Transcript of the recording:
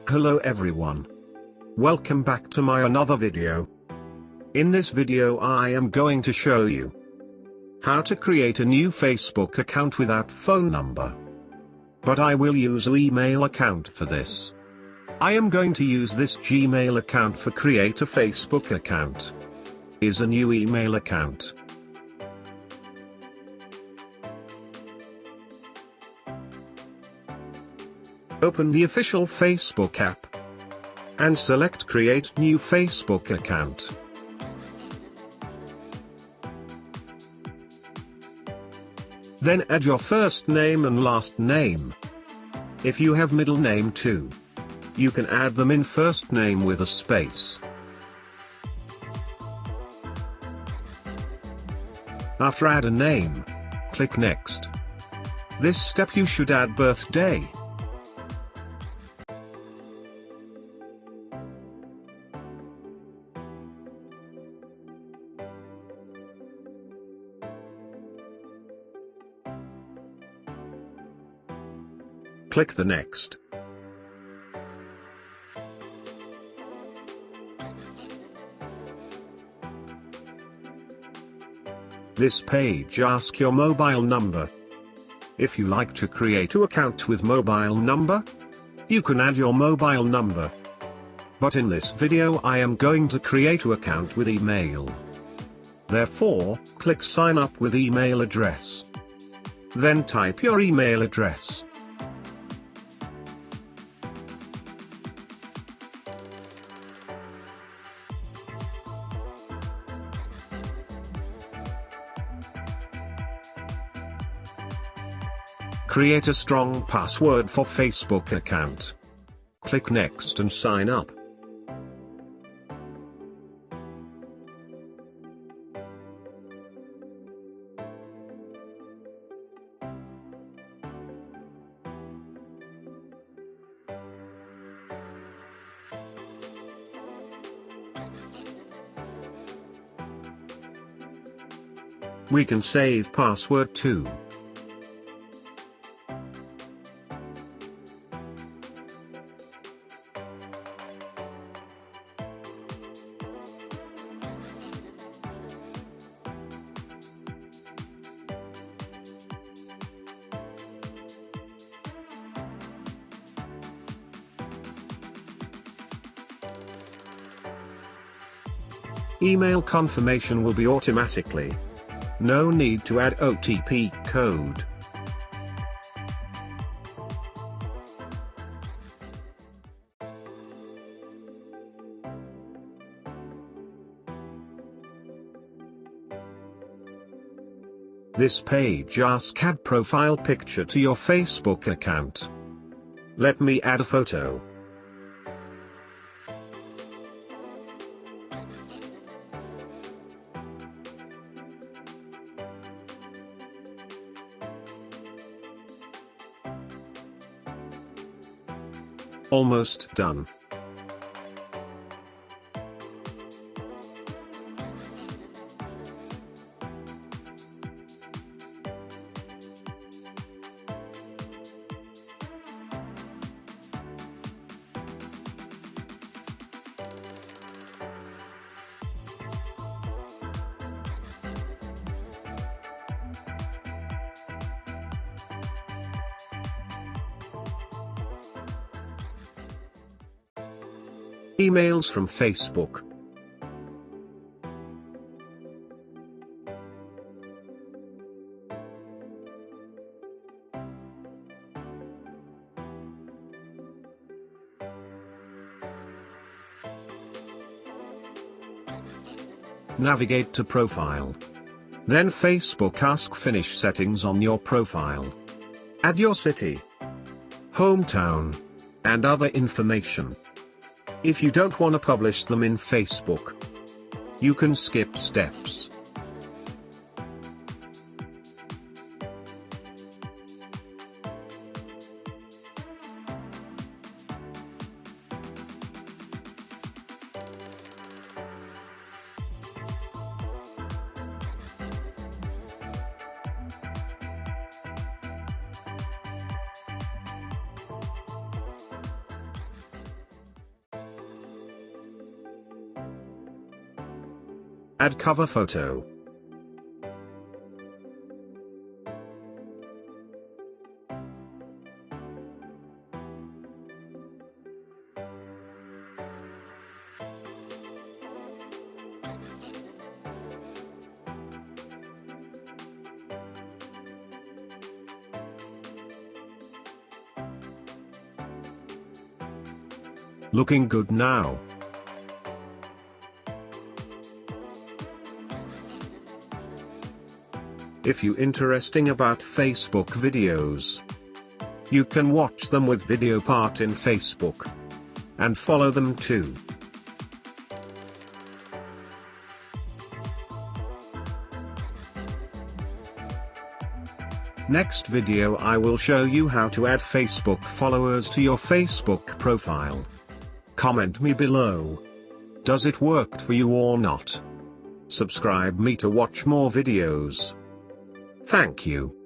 Hello everyone. Welcome back to my another video. In this video I am going to show you how to create a new Facebook account without phone number. But I will use an email account for this. I am going to use this Gmail account for create a Facebook account. Is a new email account. Open the official Facebook app and select Create New Facebook Account. Then add your first name and last name. If you have middle name too, you can add them in first name with a space. After add a name, click Next. This step you should add birthday. Click the Next. This page asks your mobile number. If you like to create an account with mobile number, you can add your mobile number. But in this video I am going to create an account with email. Therefore, click Sign Up with email address. Then type your email address. Create a strong password for Facebook account. Click Next and sign up. We can save password too. Email confirmation will be automatically. No need to add OTP code. This page asks add profile picture to your Facebook account. Let me add a photo. Almost done. Emails from Facebook. Navigate to Profile. Then Facebook asks Finish settings on your profile. Add your city, hometown, and other information. If you don't want to publish them in Facebook, you can skip steps. Add cover photo. Looking good now. If you interesting about Facebook videos, you can watch them with video part in Facebook. And follow them too. Next video I will show you how to add Facebook followers to your Facebook profile. Comment me below. Does it work for you or not? Subscribe me to watch more videos. Thank you.